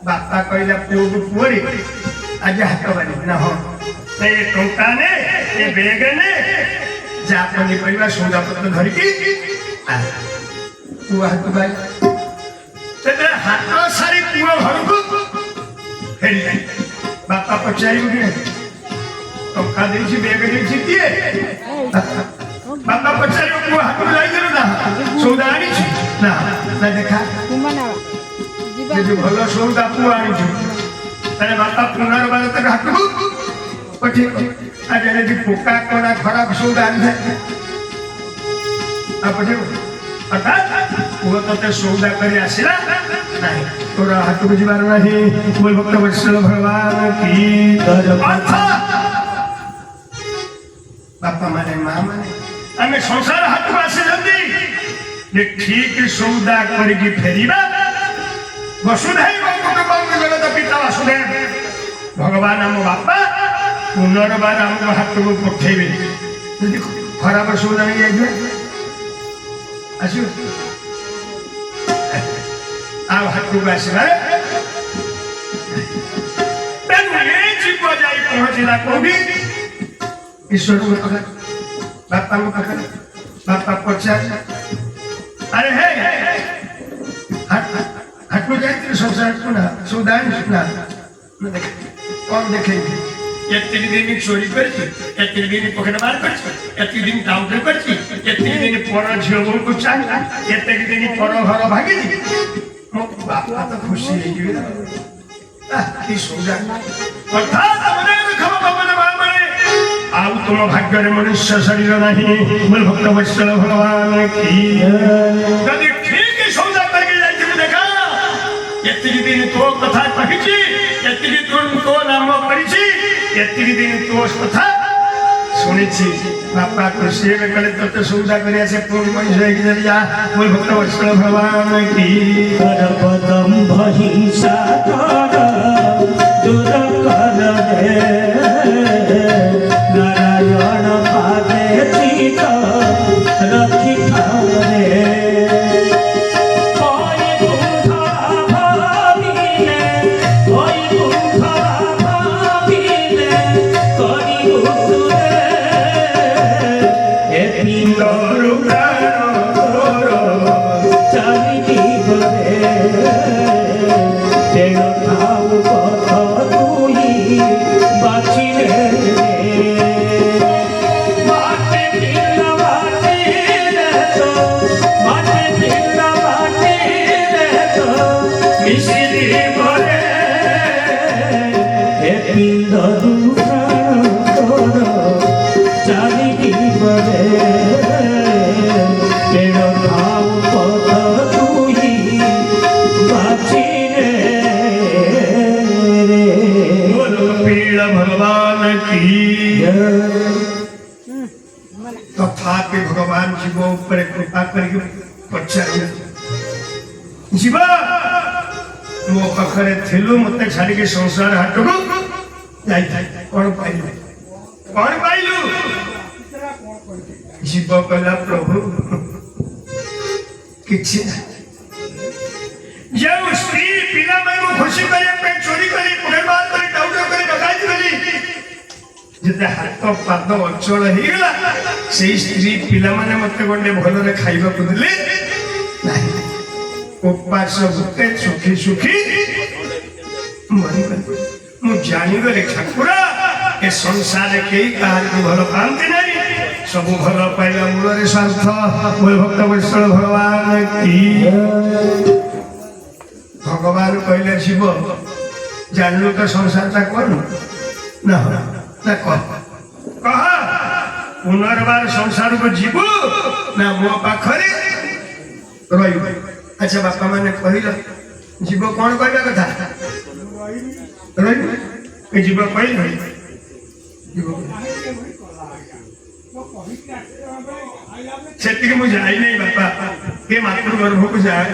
बापा कहला पुओ पुओरी आज हाथ बारी ना हो ते टंका ने ए बेग ने जा पनी परिवार सौदा पत्र धरि की पुआ हाथ बारी ते हाथ सारी पुओ घर को फेरी बापा पचाई उठे टंका देछि बेग देछि दिए बापा पचाई पुओ हाथ लाई गेलो ना सौदा आनी ना ना देखा जो भलो सौदा पुआ आनी अरे बापा पुनर्बार तक हाटू पठी आज यदि पोका कोना खराब सौदा आनी आ पठी अटा वो तते सौदा करी आसिला नहीं तोरा हाटू बुझिबार नाही बोल भक्त वत्सल भगवान की बापा माने मां माने हमें संसार हाटू आसे जल्दी ये ठीक सौदा करी की फेरीबा वसुधैव कुटुम्बकं जगत पिता वसुदेव भगवान आम बापा पुनर्बार आम हाथ को पठेबे खराब सौदा नहीं जाए आसो आओ हाथ को आसवा जीव जाई पहुंचला कोबी ईश्वर बापा बापा पचार अरे हे हाटू जाए संसार सुना सुधान सुना कौन देखेंगे एतिक दिन चोरी करछि एतिक दिन पकड़ मार करछि एतिक दिन डाउन करछि एतिक दिन पर झियो को चाहि एतिक दिन पर घर भागी मो बापा तो खुशी हे कि ई सोजा अर्थात मने खम भगवान माने आउ तुम भाग्य रे मनुष्य शरीर नाही बोल भक्त वत्सल भगवान की यदि ठीक सौदा करके जाई देखा एतिक दिन तो कथा कहिछि एतिक दिन तो नाम करिछि एतिक दिन तो कथा सुनिछि बापा खुशी में कले तो सौदा करिया से पूर्ण मनुष्य है कि जा बोल भक्त वत्सल भगवान की पदम भहिषा कर दूर कर दे नारायण पादे चित रखि रे तथापि भगवान जीव ऊपर कृपा करके पचार जीव मो पाखरे थिलु मते छाड़ी के संसार हाट को जाई कोन पाइलु जीव कहला प्रभु किछि जे स्त्री पिला में खुशी करे पे चोरी करे पुनर्बार करे डाउट करे डकायती करी जते हाथ पाद अचल हो गला से स्त्री पिला माने मते गंडे भलो रे खाइबा को दिले नाही उपास भूखे सुखी सुखी मरि मु जानि गले ठाकुरा ए संसार के काल को भलो पांते नाही ସବୁ ଭଲ ପାଇବା ମୂଳରେ ସ୍ୱାର୍ଥ ବୋଲ ଭକ୍ତ ବୈଷ୍ଣବ ଭଗବାନ କି ଭଗବାନ କହିଲେ ଶିବ ଜାଣିଲୁ ତ ସଂସାରଟା କଣ ନା ନା କହ ପୁନର୍ବାର ସଂସାରକୁ ଯିବୁ ନା ମୋ ପାଖରେ ରହିବୁ। ଆଚ୍ଛା ବାପା ମାନେ କହିଲ ଯିବ କଣ କହିବା କଥା ରହିବୁ ଯିବ କହିଲ ସେତିକି ମୁଁ ଯାଇନାହିଁ ବାପା ଏ ମାତୃ ଗର୍ଭକୁ ଯାଏ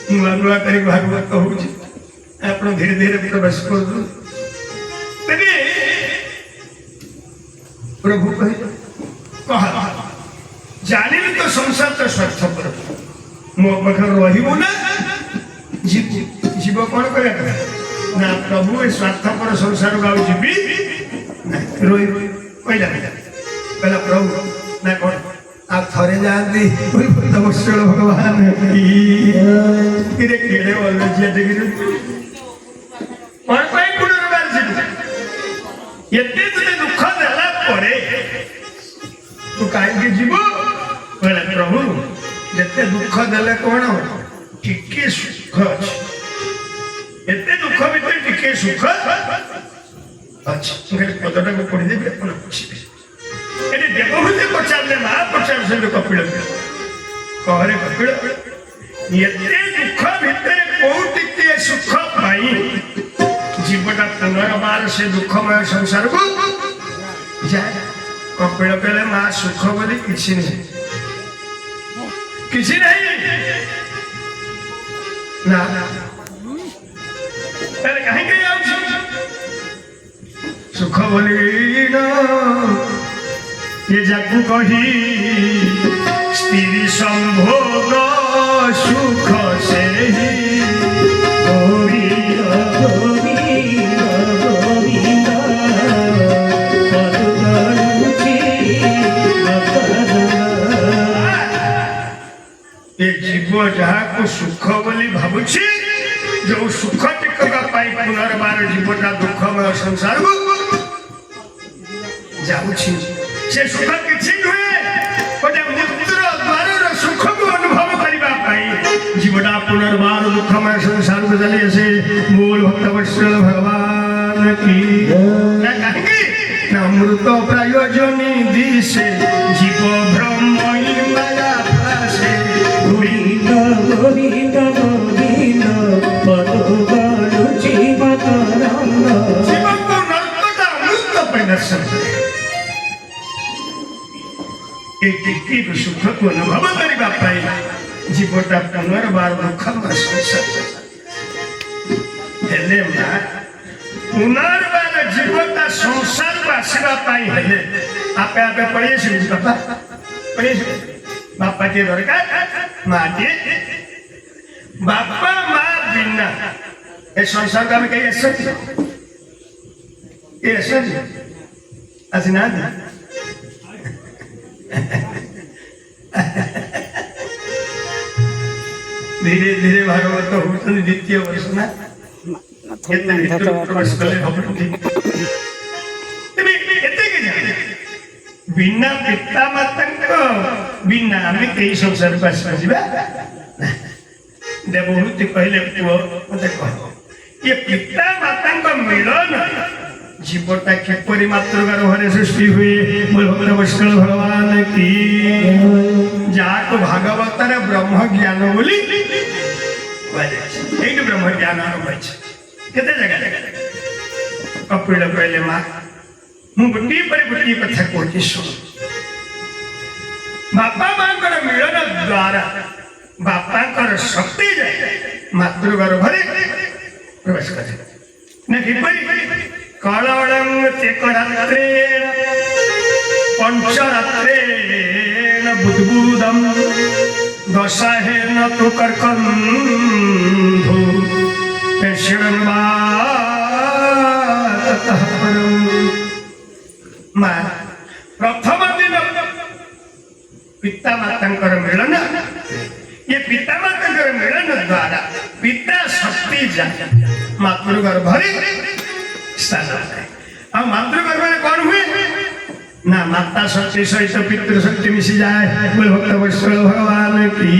ନୂଆ ନୂଆ କରି ଭାଗବତ ହଉଛି ଆପଣ ଧୀରେ ଧୀରେ ପ୍ରବେଶ କରୁଛୁ। ତେବେ ପ୍ରଭୁ କହିଲେ କହ ଜାଣିଲି ତ ସଂସାର ତ ସ୍ୱାର୍ଥପର ମୋ ପାଖରେ ରହିବୁ ନା ଯିବ କଣ କରିବା କଥା ନା ପ୍ରଭୁ ଏ ସ୍ୱାର୍ଥପର ସଂସାରକୁ ଆଉ ଯିବି ରହିବୁ କହିଲା କହିଲା ପ୍ରଭୁ ନା କଣ ଆଉ ଥରେ ଯାଆନ୍ତି ଭଗବାନ କେଡ଼େ ଭଲ ଝିଅଟିକି କଣ ପାଇଁ ପୁନର୍ବାର ଯିବୁ ଏତେ ତତେ ଦୁଃଖ ଦେଲା ପରେ ତୁ କାହିଁକି ଯିବୁ କହିଲା ପ୍ରଭୁ ଯେତେ ଦୁଃଖ ଦେଲେ କଣ ଟିକେ ସୁଖ ଅଛି ଏତେ ଦୁଃଖ ଭିତରେ ଟିକେ ସୁଖ ଅଛି ପଦଟାକୁ ପଢିଦେବି ଆପଣ ବୁଝିବେ। ଏଠି ଦେବଭୂତି ପଚାରିଲେ ମା ପଚାରୁଛନ୍ତି କପିଳ କହରେ କପିଳ ଏତେ ଦୁଃଖ ଭିତରେ କୋଉ ଟିକେ ସୁଖ ପାଇଁ ଜୀବଟା ପୁନର୍ବାର ସେ ଦୁଃଖମୟ ସଂସାରକୁ ଯାଏ। କପିଳ କହିଲେ ମା ସୁଖ ବୋଲି କିଛି ନାହିଁ କିଛି ନାହିଁ ନା ତାହେଲେ କାହିଁକି ଯାଉଛି ସୁଖ ବୋଲି ये जाकू कही स्त्री संभोग सुख से ही गोविंद गोविंद गोविंद ये जीव जहाँ को सुख बोली भावुची जो सुख टिकका पाई पुनर्बार जीवटा दुखमय संसार को जाऊची से सुख किसी नुहे गोटे मृत्युर द्वार सुख को अनुभव करने जीवटा पुनर्बार दुखमय संसार को चली आसे मूल भक्त वत्सल भगवान की ना कहेंगे ना मृत प्रयोजनी दिशे जीव ब्रह्म माया फासे गोविंद गोविंद गोविंद पदुगालु जीवतरंग जीवन को नर्तका अमृत प्रदर्शन एक सुख को अनुभव करने जीवटा पुनर्बार दुखमय संसार हेले मां पुनर्बार जीवटा संसार को आसवा हेले आपे आपे पड़े बापा पड़े बापा के दरकार माँ के बापा माँ बिना ए संसार का में कहीं ऐसा असना धीरे धीरे भागवत होती द्वितीय वर्ष ना बिना पिता माता बिना आम कई संसार को आसवा देवभूति कहले पुओ मत कह ये पिता माता मिलन जीवटा किपरि मातृगर घरे सृष्टि हुए भक्त वैष्णव भगवान की जाको भागवत ब्रह्म ज्ञान बोली ब्रह्म ज्ञान आरंभ केते जगह कपिल कहले माँ मु गोटे पर गोटे कथा कहती शुण बापा माँ मिलन द्वारा बापा शक्ति जाए मातृगर घरे प्रवेश करे कलड़ं चेकरात्रेण पंचरात्रेण बुद्बुदं दशाहेन तु कर्कन्धु प्रथम दिन पिता माता मिलन ये पिता माता मिलन द्वारा पिता शक्ति जाए मातृगर्भ स्थान मातृगर्भ कौन हुए ना माता शक्ति सहित पितृ शक्ति मिशी जाए बोल भक्त वैष्णव भगवान की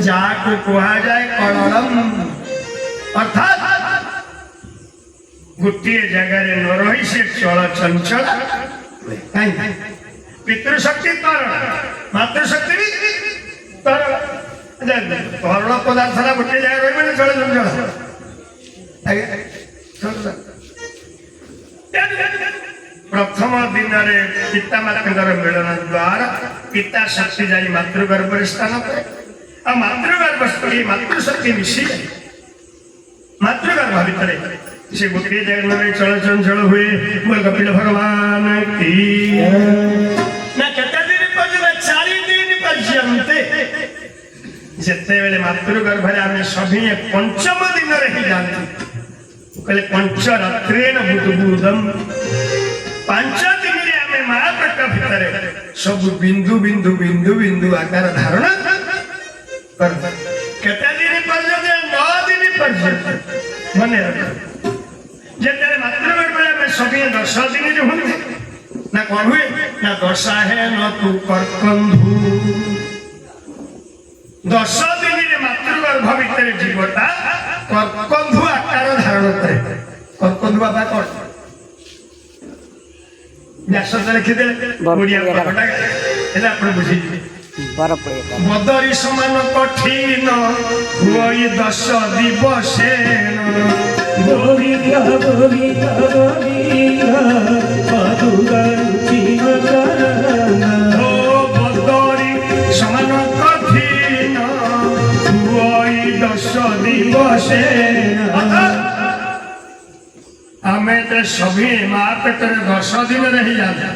जाको कुहा जाए कणलम अर्थात गोटे जगह न रही से चल चंचल पितृशक्ति तरल मातृशक्ति भी तरल तरल पदार्थ गोटे जगह रही चल चंचल प्रथम दिन में पिता माता मिलन द्वारा पिता शक्ति जाई मातृगर्भ स्थान पर मातृगर्भ मातृशक्ति मिशी मातृगर्भ भितर से गोटे जगह चल चंचल हुए बोल कपिल भगवान की ना केते दिन पर्यंत 40 दिन पर्यंत जिते बेले मातृगर्भ आम सभी पंचम दिन रही जाते कहले पंचरात्रेण बुद्धबुदम 5 दिन आम महापेट भितर सब बिंदु बिंदु बिंदु बिंदु आकार धारण केते दिन पर्यंत 9 दिन पर्यंत मन जिते मातृगर्भ में सभी 10 दिन हूँ ना कौन हुए ना दशा है न तू कर्कंधु 10 दिन मातृगर्भ भितर जीवटा कर्कंधु आकार धारण करे कर्कंधु बाबा कौन व्यास लिखिदे ओडिया पटटा एला आपण बुझी बदरी समान कठिन हुई 10 दिवसेन गोविंद गोविंद गोविंद मधुगरुचि मकरंद ओ बदरी समान कठिन हुई 10 दिवसेन हमें तो सभी माँ पेटर 10 दिन रही जाते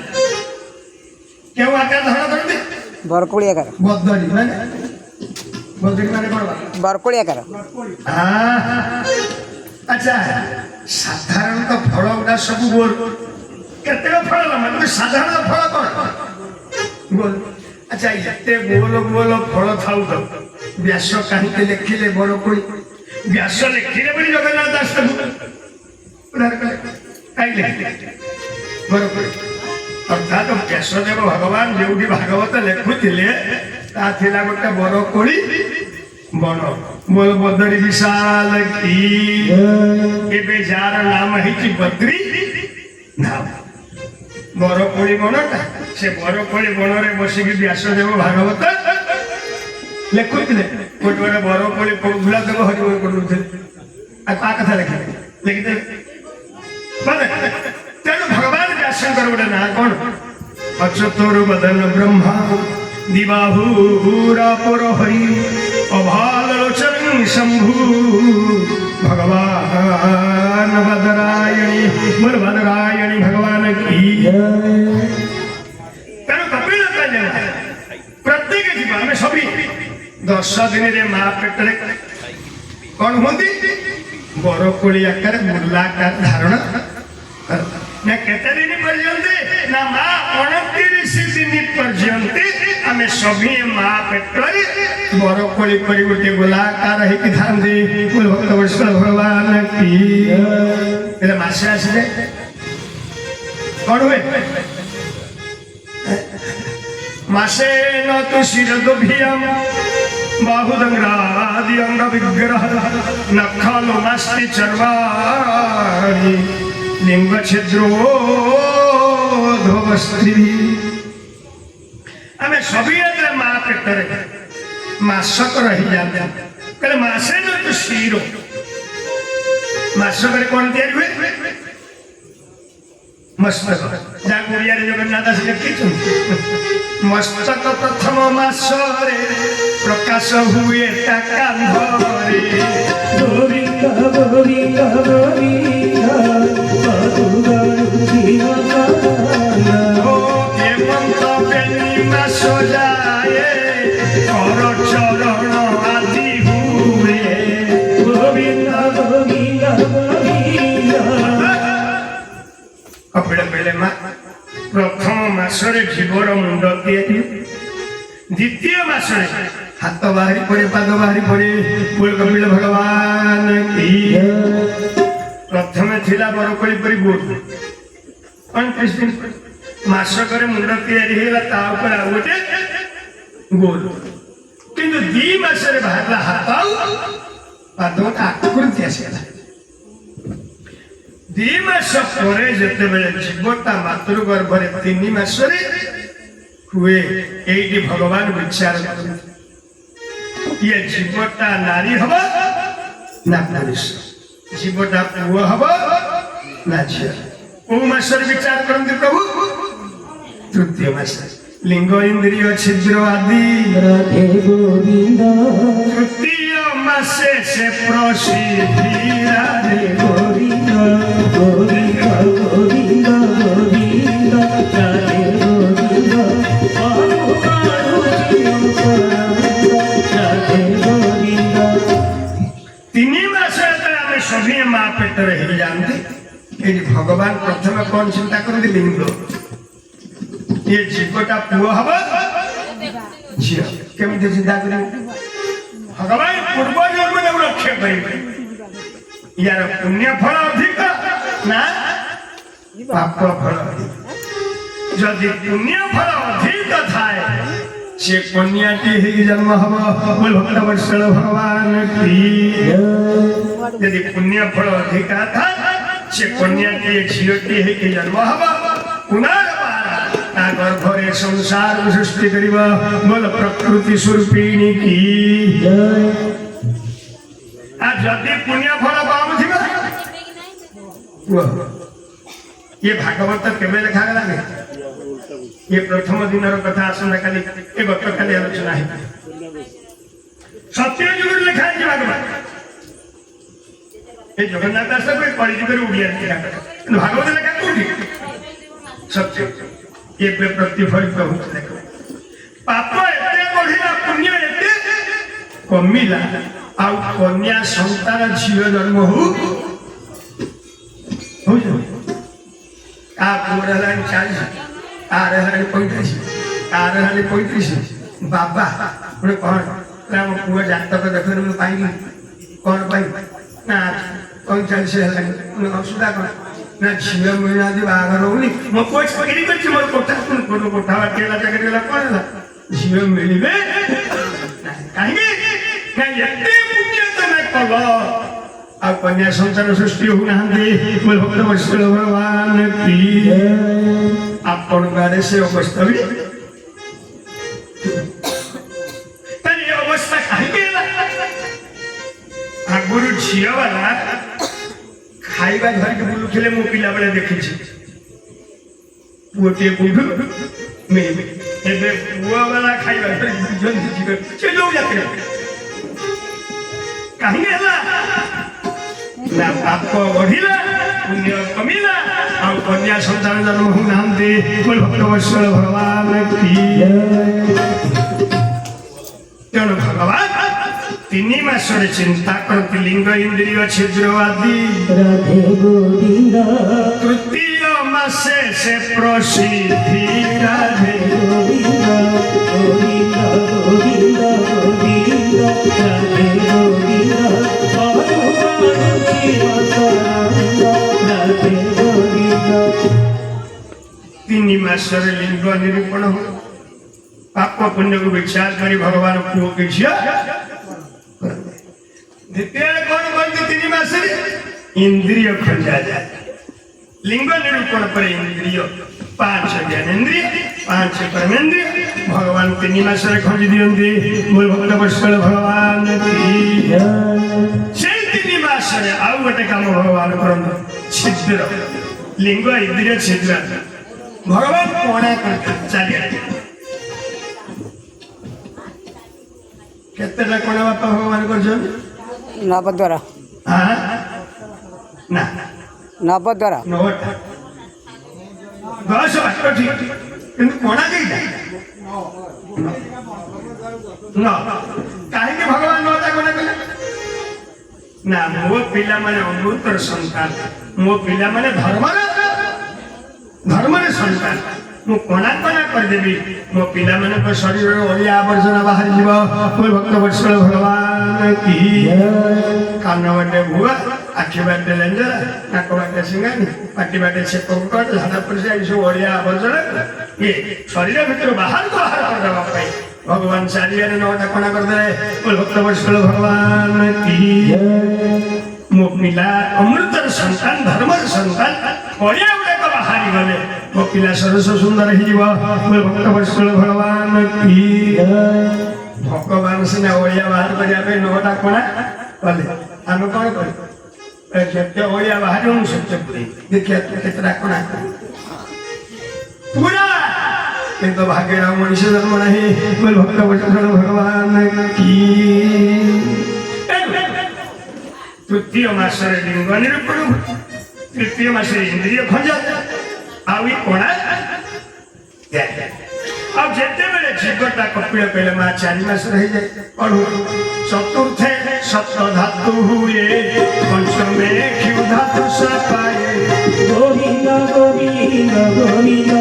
क्यों आकार धारण करते बरकोड़ी आकार बदरी माने कौन बरकोड़ी आकार अच्छा साधारणतः फल गुड़ा सब गोल केते फल मतलब साधारण फल कौन गोल अच्छा एते गोल गोल फल थाउ तो व्यास कहीं लिखिले बरकोड़ी व्यास लिखिले बोली जगन्नाथ दास उदार कले कहीं लिखिले बरकोड़ी अर्थात व्यासदेव भगवान जो भागवत लिखुले गोटे बरकोड़ी बन बोल बदरी विशाल की एबे जार नाम है बद्री नाम बरकोड़ी बनटा से बरकोड़ी बन बसिक व्यासदेव भागवत लिखुले गोटे गोटे बरकोड़ी भूलादेव हरिबोल करुले कथा लिखिले तेणु भगवान व्यासंकर गोटे ना कौन अचतुर्वदन ब्रह्मा दिबाहुरापुर हरि अभालोचन शंभु भगवान बदरायणी बोल बदरायणी भगवान की तेणु कपिल प्रत्येक जीव आम सभी 10 दिन रे माँ पेटरे कौन होती बरकोड़ी आकार मुलाकार धारण ना केते दिन पर्यंत ना माँ 29 दिन पर्यंत आम सभी माँ पेटरे बरकोड़ी परी गोटे गोलाकार होती था भक्त वैष्णव भगवान की मसे आसले कौन हुए मसे न तो शिरदोभियम बाहुदंग्रादि अंग विग्रह नखालो नास्ति चर्वाणि लिंग छिद्रोधवस्त्री आम सभी माँ पेटरे मासक रही जाते कहले मासे न तो शिरो मासक कौन तैयारी हुए मस्तक जहाँ ओडिया जगन्नाथ दास लिखी मस्तक प्रथम मासरे प्रकाश हुए कांधरे गोविंद गोविंद गोविंद मधुगरुचि मकरंद ओ हेमंत बेनी मास जाए कर चरण आदि हुए गोविंद गोविंद गोविंद कपिल पहले प्रथम मासरे जीवर मुंड तैयारी द्वितीय मासरे हाथ बाहरी पड़े पाद बाहरी पड़े बोल कपिल भगवान की प्रथम थिला बरकोड़ी परी गोल 29 दिन ମାସକରେ ମୁଣ୍ଡ ତିଆରି ହେଇଗଲା ତା ଉପରେ ଆଉ ଗୋଟେ ଗୋଲ କିନ୍ତୁ 2 ମାସରେ ବାହାରିଲା ହାତ ଆଉ ପାଦ ଗୋଟେ ଆକୃତି ଆସିଗଲା 2 ମାସ ପରେ ଯେତେବେଳେ ଜୀବ ତା ମାତୃ ଗର୍ଭରେ 3 ମାସରେ ହୁଏ ଏଇଠି ଭଗବାନ ବିଚାର କରନ୍ତି ये जीवटा नारी हब ना पुरुष जीवटा पुओ हब ना झील को मासर विचार करते प्रभु तृतीय मास लिंग इंद्रिय छिद्र आदि राधे गोविंद तृतीय मासे से प्रसिद्धि राधे गोविंद गोविंद गोविंद गोविंद राधे गोविंद राधे गोविंद 3 मास आम सभी माँ पेट रही जानते ये भगवान प्रथम कौन चिंता करते लिंग ये जीवटा पुओ हम झील केमती चिंता कर भगवान पूर्व जन्म रक्षा करेंगे यार पुण्य फल अधिक ना पाप फल अधिक जदि पुण्य फल अधिक थाए से कन्याटी ही जन्म हम बोल भक्त वत्सल भगवान की यदि पुण्य फल अधिक था से कन्याटी झीलटी ही जन्म हम पुनर्बार गर्भरे संसार सृष्टि करिबा बोल प्रकृति स्वरूपिणी की आज जदि पुण्य फल पाऊथिबा ये भागवत केबे लिखा गला ये प्रथम दिन कथा आसंता काली ये गत काली आलोचना है सत्य युग लिखा है भागवत ये जगन्नाथ दास को कलिजुग उड़िया लिखा भागवत लिखा कोठी सत्य ये प्रतिफलित होता है पाप एते बढ़िला पुण्य एते कमिला आउ कन्या संतान झील जन्म हो आ पूरा 40 आर 35 आर 35 बाबा बोले कौन ना मो पुआ जातक देखने मुझे पाइली कौन पाई ना 45 है असुविधा कौन ना झील मिलना दे बाहर होनी मो कोच पकड़ी कर मोर कोठा कोन कोठा केला जगह गेला कौन है झील मिलिबे काहे ना एते पुण्य तने कलो आ कन्या संतान सृष्टि हो नांदे बोल भक्त वत्सल भगवान की आपण गारे से अवस्था भी तनी अवस्था काहे गेला आगुरु झिया वाला खाइबा धर के बुलुथिले मो पिला बेले देखिछि पुओटे बुढु मे एबे पुआ वाला खाइबा धर जन जीव से लो जाते काहे गेला ना पाप बढ़िला पुण्य कमिला और कन्या संतान जन्म हो नांदे बोल भक्त वत्सल भगवान की तेणु भगवान 3 मासरे चिंता करती लिंग इंद्रिय छिद्र आदि राधे गोविंद तृतीय मासे से प्रसिद्धि राधे गोविंद गोविंद गोविंद गोविंद राधे गोविंद राधे गोविंद 3 मासरे लिंग निरूपण हो पाप पुण्य को विचार करी भगवान पुओ के झिया द्वितीय कौन बनती 3 मासरे इंद्रिय खंजा जाए लिंग निरूपण पर इंद्रिय 5 ज्ञानेन्द्रिय 5 कर्मेन्द्रिय भगवान 3 मासरे खंजी दियंती बोल भक्त वत्सल भगवान की से 3 मासरे आउ गोटे काम भगवान करंत छिद्र लिंग इंद्रिय छिद्र भगवान कोणा करते चारिया केतेटा कोणा बापा भगवान करछन नवद्वारा हां ना नवद्वारा 9टा 10 8 ठीक किंतु कोणा केइटा न काहे के भगवान 9टा कोणा कले ना मो पिला माने अमृतर संतान मो पिला माने धर्मरे संतान मु कोणा कर देबी मो पिला माने को शरीर ओलिया आवर्जना बाहर जीव कोई भक्त वत्सल भगवान की कान बाटे भुआ आखि बाटे लेंजरा नाक बाटे ବାଟେ ସିଙ୍ଗାନି ପାଟି ବାଟେ ଛେପ ଝାଡ଼ା ପରିସ୍ରା ଏସବୁ ଅଳିଆ ଆବର୍ଜନା ଇଏ ଶରୀର ଭିତରୁ ବାହାରକୁ ବାହାର କରିଦେବା ପାଇଁ ଭଗବାନ ଚାରିଆରେ ନଅଟା କଣା କରିଦେଲେ ଭକ୍ତ ବୈଷ୍ଣବ ଭଗବାନ କି ମୋ ପିଲା ଅମୃତର ସନ୍ତାନ ଧର୍ମର ସନ୍ତାନ ଅଳିଆ ଗୁଡାକ ବାହାରି ଗଲେ ମୋ ପିଲା ସରସ ସୁନ୍ଦର ହେଇଯିବ ଭକ୍ତ ବୈଷ୍ଣବ ଭଗବାନ କି ଭଗବାନ ସିନା ଅଳିଆ ବାହାର କରିବା ପାଇଁ ନଅଟା କଣା କଲେ ଆମେ କଣ କରୁ ଯେତେ ଅଳିଆ ବାହାରିବ ମୁଁ ସେତେ ପୁରେଇ ଦେଖିବା କେତେଟା କଣା ପୁରା କିନ୍ତୁ ଭାଗ୍ୟର ମଣିଷ ଜନ୍ମ ନାହିଁ ଭକ୍ତ ବୈଷ୍ଣବ ଭଗବାନ କି ତୃତୀୟ ମାସରେ ଲିଙ୍ଗ ନିରୂପଣ ତୃତୀୟ ମାସରେ ଇନ୍ଦ୍ରିୟ ଖଞ୍ଜା ଆଉ ଏ କଣା ଆଉ ଯେତେବେଳେ ଜୀବଟା କପିଳ କହିଲେ ମା 4 ମାସରେ ହେଇଯାଏ ପଢୁ ଚତୁର୍ଥେ ସପ୍ତ ଧାତୁ ହୁଏ ପଞ୍ଚମେ କ୍ଷୁ ଧାତୁ ସପାଏ ଗୋବିନ୍ଦ ଗୋବିନ୍ଦ ଗୋବିନ୍ଦ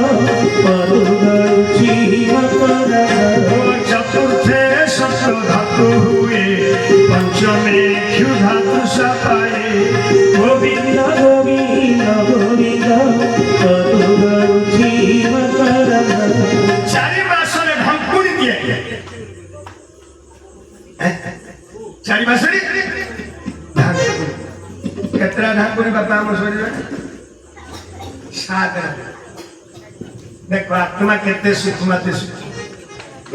ପରୁଛି ମକର ଚତୁର୍ଥେ ସପ୍ତ ଧାତୁ ହୁଏ ପଞ୍ଚମେ କ୍ଷୁ ଧାତୁ ସପାଏ গোবিন্দ গোবিন্দ গোবিন্দ পরুছি মকর 4 ମାସରେ ଢଙ୍କୁଣି ଦିଏ 4 ମାସରେ କେତେଟା ଢାଙ୍କୁଣି ବାପା ଆମ ଶରୀରରେ 7 ଦେଖ ଆତ୍ମା କେତେ ସୂକ୍ଷ୍ମତେ ସୂକ୍ଷ୍ମ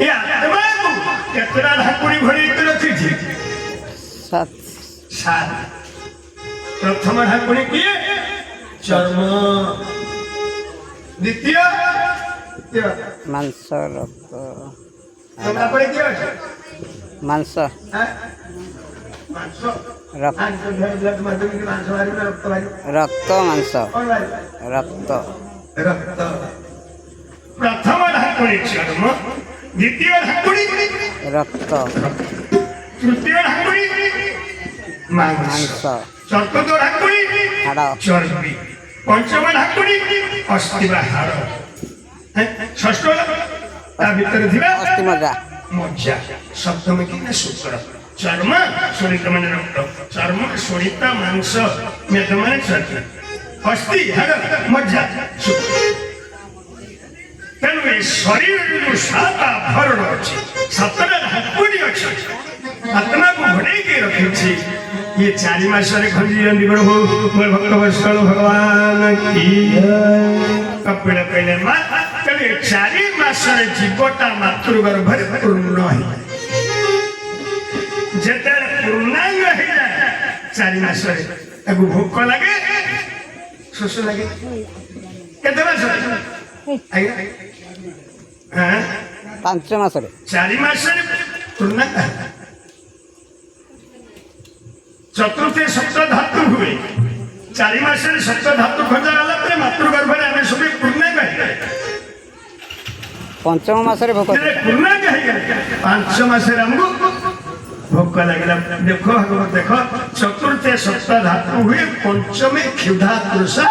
ଏ ଆତ୍ମାକୁ କେତେଟା ଢାଙ୍କୁଣି ଘୋଡେଇକି ରଖିଛି 7 ପ୍ରଥମ ଢାଙ୍କୁଣି କିଏ ଚର୍ମ ଦ୍ୱିତୀୟ ମାଂସ ରକ୍ତ ତାପରେ କିଏ ଅଛି ମାଂସ ମାଂସ ରକ୍ତ ରକ୍ତ ମାଂସ ରକ୍ତ ରକ୍ତ ପ୍ରଥମ ଢାଙ୍କୁଣି ଚର୍ମ ଦ୍ୱିତୀୟ ଢାଙ୍କୁଣି ରକ୍ତ ତୃତୀୟ ଢାଙ୍କୁଣି ମାଂସ ମାଂସ ଚତୁର୍ଥ ଢାଙ୍କୁଣି ହାଡ଼ ଚର୍ବି ପଞ୍ଚମ ଢାଙ୍କୁଣି ଅସ୍ଥି ବା ହାଡ଼ ଷଷ୍ଠ ତା ଭିତରେ ଥିବା ଅସ୍ଥି ମଜ୍ଜା ମଜ୍ଜା ସପ୍ତମ କି ନା ଶୁକ୍ର ଚର୍ମ ଶୋଣିତ ମାନେ ରକ୍ତ ଚର୍ମ ଶୋଣିତ ମାଂସ ମେଦ ମାନେ ଚର୍ବି ଅସ୍ଥି ହାଡ଼ ମଜ୍ଜା ଶୁକ୍ର ତେଣୁ ଏ ଶରୀରରେ ଯୋଉ 7 ଆଭରଣ ଅଛି 7ଟା ଢାଙ୍କୁଣି ଅଛି ଆତ୍ମାକୁ ଘୋଡେଇକି ରଖିଛି ये 4 ମାସରେ ଖଞ୍ଜିଛନ୍ତି ପ୍ରଭୁ ମୋର ଭକ୍ତ ବୈଷ୍ଣବ ଭଗବାନ କି କପିଳ କହିଲେ ମା ତେଣୁ 4 ମାସରେ ଜୀବଟା ମାତୃଗର୍ଭରେ ପୂର୍ଣ୍ଣ ହେଇଯାଏ ଯେତେବେଳେ ପୂର୍ଣ୍ଣାଙ୍ଗ ହେଇଯାଏ 4 ମାସରେ ତାକୁ ଭୋକ ଲାଗେ ଶୋଷ ଲାଗେ କେତେ ମାସରେ ଆଜ୍ଞା 5 ମାସରେ 4 ମାସରେ ପୂର୍ଣ୍ଣାଙ୍ଗ ଚତୁର୍ଥ ସପ୍ତ ଧାତୁ ହୁଏ 4 ମାସରେ ସପ୍ତ ଧାତୁ ଖଞ୍ଜା ଗଲା ପରେ ମାତୃଗର୍ଭରେ ଆମେ ସବୁ ପୂର୍ଣ୍ଣାଙ୍ଗ ହେଇଗଲେ 5ମ ମାସରେ ଭୋକ ପୂର୍ଣ୍ଣାଙ୍ଗ ହେଇଗଲେ 5 ମାସରେ ଆମକୁ ଭୋକ ଲାଗିଲା ଦେଖ ଭାଗବତ ଦେଖ ଚତୁର୍ଥ ସପ୍ତ ଧାତୁ ହୁଏ ପଞ୍ଚମେ କ୍ଷୁଧା ତୃଷା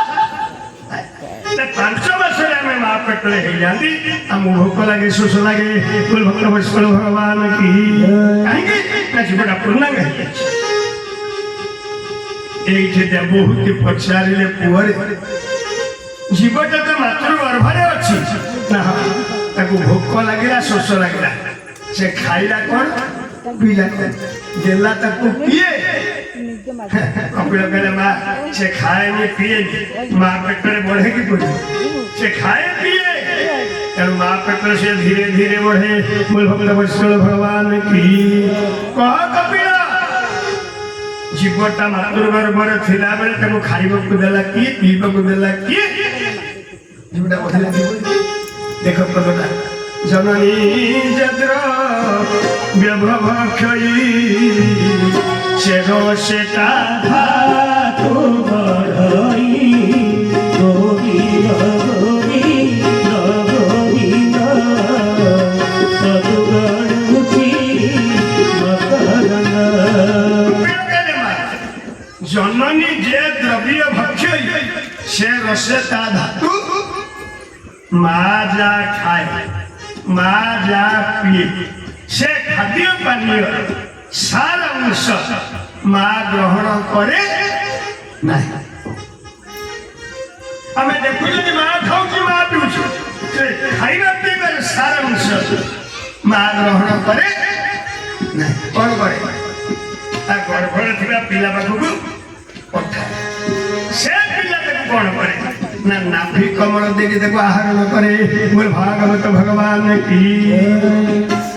5 ମାସରେ ଆମେ ମା ପେଟରେ ହେଇଯାନ୍ତି ଆମକୁ ଭୋକ ଲାଗେ ଶୋଷ ଲାଗେ ଭକ୍ତ ବୈଷ୍ଣବ ଭଗବାନ କି କାହିଁକି ନା ଜୀବଟା ପୂର୍ଣ୍ଣାଙ୍ଗ ହେଇଯାଇଛି এইটি বহুত পচারিলে পুয়ারে জীবটা তো মাতৃগর্ভরে অছি না তাকে ভোক লাগিলা শোষ লাগিলা সে খাইলা কোন পিলা দেলা তাকে পিয়ে কপিল कहले মা সে খায়নি পিয়েনি মা পেটরে বড়ে কি পড়ে সে খায় পিয়ে তেଣୁ মা পেটরে সে ধীরে ধীরে বড়ে মূল ভক্ত বৈষ্ণব ভগবান কি কহ কপিল জীবটা মাতৃগর্ভରେ ଥିଲା ବେଳେ ତାକୁ ଖାଇବାକୁ ଦେଲା କିଏ ପିଇବାକୁ ଦେଲା କିଏ জীবটা বহিলা ଦେଖ ପଦଟା ଜନନୀ ଯଦ୍ର ବ୍ୟବଭକ୍ଷୟୀ ସେଟା ধাতু বড়ই গোবিন্দ গোবিন্দ গোবিন্দ পরুছি মকর জননী যে দ্রব্য ভক্ষ্য সে রসে তা ধাতু মা যা খায় মা যা পিয়ে সে খাদ্য পানীয় সার অংশ মা গ্রহণ করে না ଆମେ ଦେଖୁଛନ୍ତି ମା ଖାଉଛି ମା ପିଉଛି ସେ ଖାଇବା ପିଇବାର ସାରାଂଶ ମା ଗ୍ରହଣ କରେ ନାହିଁ କଣ କରେ ତା ଗର୍ଭରେ ଥିବା ପିଲା ପାଖକୁ ପଠାଏ ସେ ପିଲା ତାକୁ କଣ କରେ ନା ନାଭି କମଳ ଦେଇକି ତାକୁ ଆହରଣ କରେ ବୋଲ ଭାଗବତ ଭଗବାନ କି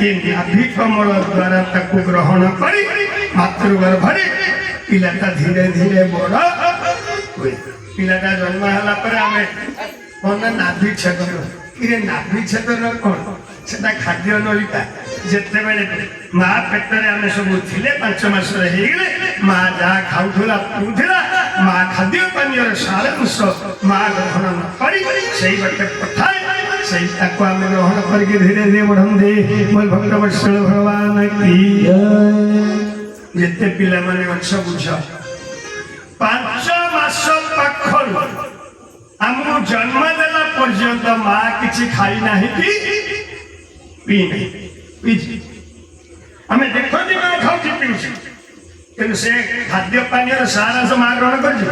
ଏ ନାଭି କମଳ ଦ୍ୱାରା ତାକୁ ଗ୍ରହଣ କରି ମାତୃଗର୍ଭରେ ପିଲାଟା ଧୀରେ ଧୀରେ ବଡ଼ ହୁଏ ପିଲାଟା ଜନ୍ମ ହେଲା ପରେ ଆମେ କଣ ନାଭି ଛେଦନ ଇରେ ନାଭି ଛେଦନ କଣ ସେଟା ଖାଦ୍ୟ ନଳିତା ଯେତେବେଳେ ମା ପେଟରେ ଆମେ ସବୁ ଥିଲେ 5 ମାସରେ ହେଇଗଲେ ମା ଯାହା ଖାଉଥିଲା ପିଉଥିଲା ମା ଖାଦ୍ୟ ପାନୀୟର ସାରାଂଶ ମା ଗ୍ରହଣ ନ କରି ସେଇ ବାଟେ ପଠାଏ ସେଇ ତାକୁ ଆମେ ଗ୍ରହଣ କରିକି ଧୀରେ ଧୀରେ ବଢ଼ନ୍ତି ମୋ ଭକ୍ତ ବତ୍ସଳ ଭଗବାନ କି ଯେତେ ପିଲାମାନେ ଅଛ ବୁଝ 5 ମାସ ପାଖରୁ ଆମକୁ ଜନ୍ମ ଦେଲା ପର୍ଯ୍ୟନ୍ତ ମା କିଛି ଖାଇ ନାହିଁ କି ପିଇ ନାହିଁ ପିଇଛି ଆମେ ଦେଖନ୍ତି ମା ଖାଉଛି ପିଉଛି କିନ୍ତୁ ସେ ଖାଦ୍ୟ ପାନୀୟର ସାରାଂଶ ମା ଗ୍ରହଣ କରିଛି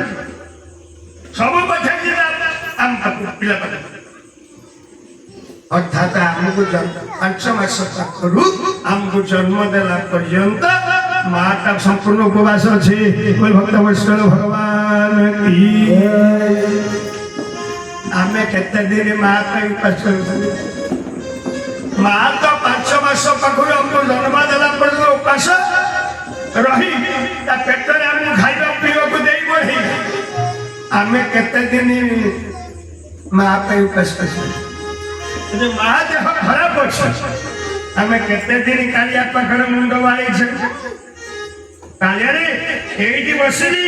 ସବୁ ପଠାଇଛି ଆମ ପିଲା ପାଖ ଅର୍ଥାତ ଆମକୁ 5 ମାସ ପାଖରୁ ଆମକୁ ଜନ୍ମ ଦେଲା ପର୍ଯ୍ୟନ୍ତ ମାଟା ସମ୍ପୂର୍ଣ୍ଣ ଉପବାସ ଅଛି ଭକ୍ତ ବୈଷ୍ଣବ ଭଗବାନ କି ଆମେ କେତେ ଦିନ ମା ପାଇଁ ଉପାସ କରୁଛନ୍ତି ମା ତ 5 ମାସ ପାଖରୁ ଆମକୁ ଜନ୍ମ ଦେଲା ପର୍ଯ୍ୟନ୍ତ ଉପାସ ରହି ତା ପେଟରେ ଆମକୁ ଖାଇବା ପିଇବାକୁ ଦେଇ ବଢି ଆମେ କେତେ ଦିନ ମା ପାଇଁ ଉପାସ କରୁଛନ୍ତି ମା ଦେହ ଖରାପ ଅଛି ଆମେ କେତେ ଦିନ କାଳିଆ ପାଖରେ ମୁଣ୍ଡ ବାଳେଇଛୁ କାଳିଆରେ ଏଇଠି ବସିବି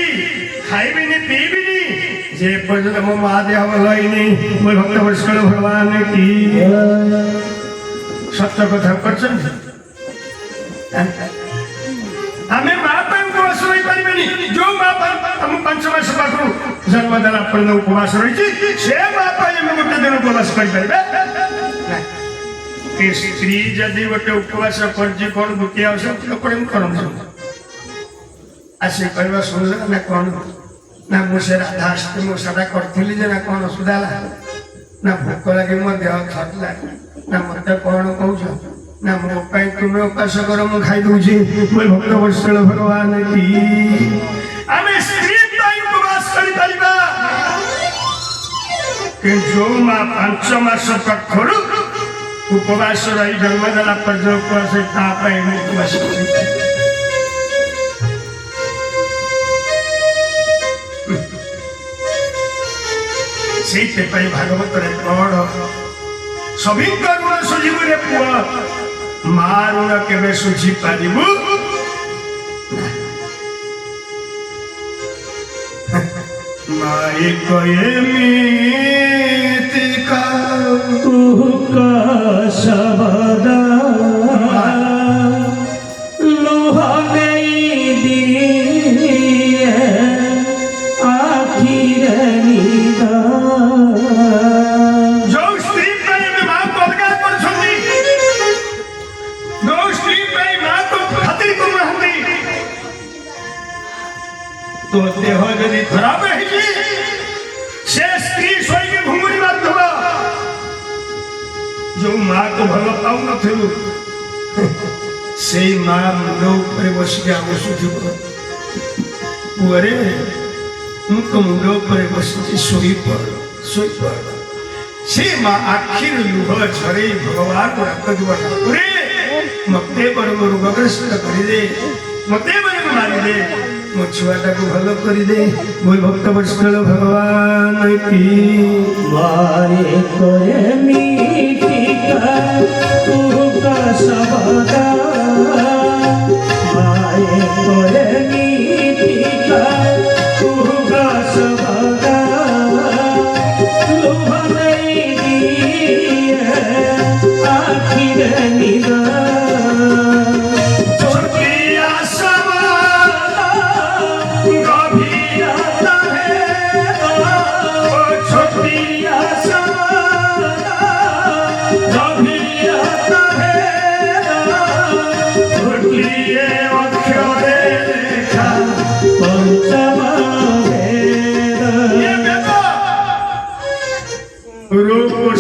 ଖାଇବିନି ପିଇବିନି ଯେ ପର୍ଯ୍ୟନ୍ତ ମୋ ମା ଦେହ ଭଲ ହେଇନି ମୋ ଭକ୍ତ ବୈଷ୍ଣବ ଭଗବାନ କି ସତ୍ୟ କଥା କରିଛନ୍ତି ଆମେ ମା ପାଇଁ ଉପବାସ ରହିପାରିବେନି ଯୋଉ ମା ଆମ 5 ମାସ ପାଖରୁ ଜନ୍ମ ଦେଲା ପର୍ଯ୍ୟନ୍ତ ଉପବାସ ରହିଛି ସେ ମା ପାଇଁ ଆମେ ଗୋଟେ ଦିନ ଉପବାସ କରିପାରିବେ ସ୍ତ୍ରୀ ଯଦି ଗୋଟେ ଉପବାସ କରିଛି କଣ ଦୁଃଖୀ ଆବଶ୍ୟକ କରନ୍ତୁ ଆସି କହିବା ଶୁଣିଲ ନା କଣ ନା ମୁଁ ସେ ରାଧା ଆସିଛି ମୁଁ ସେଟା କରିଥିଲି ଯେ ନା କଣ ଅସୁବିଧା ହେଲା ନା ଭୋକ ଲାଗି ମୋ ଦେହ ଥରିଲା ନା ମତେ କଣ କହୁଛ ନା ମୋ ପାଇଁ ତୁମେ ଉପାସ କର ମୁଁ ଖାଇ ଦଉଛି ମୋ ଭକ୍ତ ବତ୍ସଳ ଭଗବାନ କି ଆମେ ସ୍ତ୍ରୀ ପାଇଁ ଉପବାସ କରିପାରିବା କିନ୍ତୁ ଯୋଉ ମା 5 ମାସ ପାଖରୁ ଉପବାସ ରହି ଜନ୍ମ ଦେଲା ପର୍ଯ୍ୟନ୍ତ ଉପବାସ ତା ପାଇଁ ମୁଁ ଉପବାସ କରିପାରିବି ସେଇଥିପାଇଁ ଭାଗବତରେ ପଢ ସଭିଙ୍କ ଋଣ ସୁଝିବୁ ରେ ପୁଅ ମା ଋଣ କେବେ ସୁଝି ପାରିବୁ ମାଇ ଏମିତି तुका शबदा लोहा नहीं दिए आखिर निदा जो स्त्री प्रेम मां को अलगा करछंती जो स्त्री प्रेम मां को खातिर को रहंती तो देह यदि खराब है से स्त्री सोई के घुंगुरी मारथबा जो मां को भलो पाऊ न थिलु से मां मुंडो ऊपर बस के आसुथिब पुअरे मुख मुंडो ऊपर बस सोई पड़ से मां आखिर लुह झरे भगवान को रक्त जुआ ठाकुरे मते पर रोगग्रस्त कर दे मते पर मारी दे मो छुआटा को भलो कर दे बोल भक्त वत्सल भगवान की मारे कोए मीठी का तुका शबदा मारे कोए मीठी का तुका शबदा लोहा नहीं दिए आखिर निदा छोटी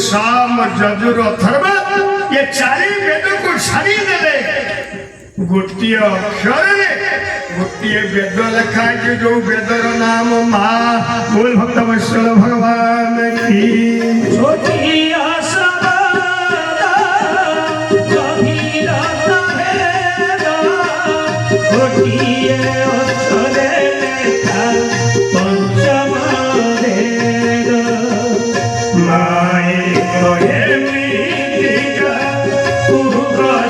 साम यजुर अथर्व ये चारि वेद को छाड़ी देले गोटिए अक्षर रे गोटिए वेद लिखा है जो वेदर नाम माँ बोल भक्त वत्सल भगवान की छोटिया सवादा गभीरा भेदा गोटिए अक्षरे लेखा पंचम वेद माए कहे मृतिका उग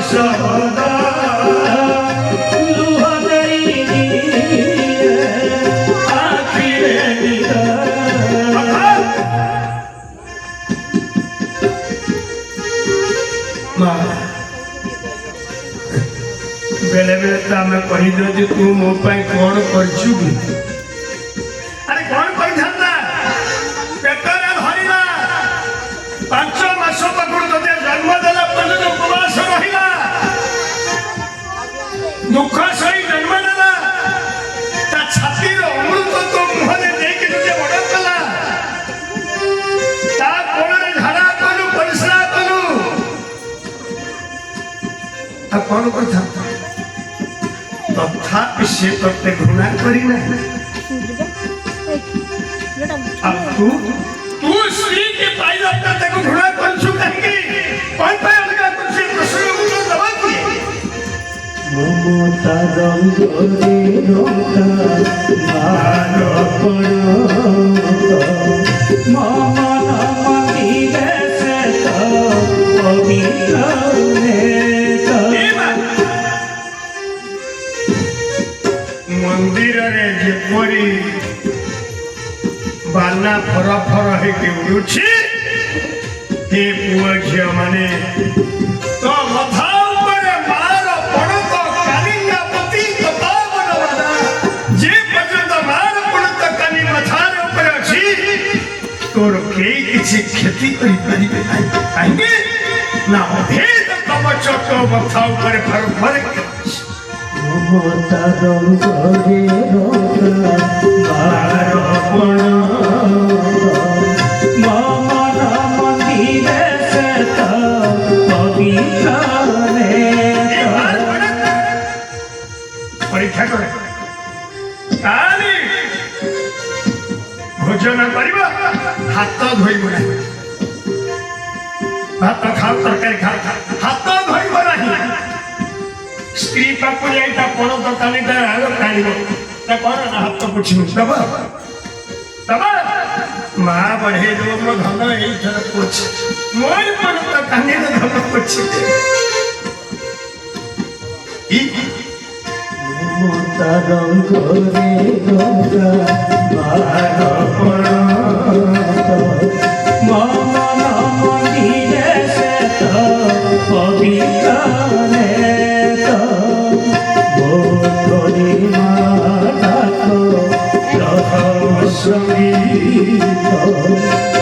सदा लुह देई दिए आखिरे निदा बेले बेले तो आम कही दो जे तू मो पाई कौन करछु कि अरे कौन कर था पेटरे धरला 5 मास पकड़ दे जन्म देला पर्यंत उपवास रहिला दुख सही जन्म देला ता छातीर अमृत तो मुहरे देके तुझे बड़ कला ता कोणरे झाड़ा कलु परिश्रा कलु आ कौन कर था तथापि से तत्ते घृणा करी ना अब तू स्त्री के पाइला तत्ते को घृणा कर चुका है कौन पे अलगा तुझसे प्रश्न उत्तर दबा दिए ममता रंगरे रोता मारपण मम मंदिरे से तो पवित्र मंदिर रे जेपरी बाना फर फर है के उड़ुछि हे पुआ झिया माने तो मथा ऊपर मार पड़त कालिंगा पति कथा बनवाना जे पर्यंत मार पड़त काली मथार ऊपर अछि तोर के किछि क्षति करि परिबे आइगे ना भेद कवच तो मथा ऊपर फर फर के ममता रंगरे रोता मारपण मम मंदिरे से तो पवित्र परीक्षा करे काली भोजन करिबा हाथ धोइब ना भात खा तरकारी खा हाथ धोइब नाही स्त्री पापु जाइता पण दकानी ता आलो काढिबो ता कोन हाथ पुछिबो दबा दबा मा बढ़े जो मो धन एई थर पुछ मोर पण दकानी रे धन पुछ ई ममता रंगरे रोता मारपण मम मंदिरे से तो पवित्र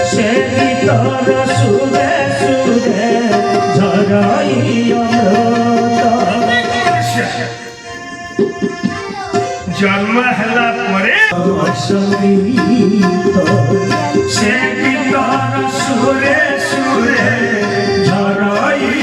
से गीतर सुरे सुरे झराई जन्म हला परे से गीतर सुरे सुरे झराई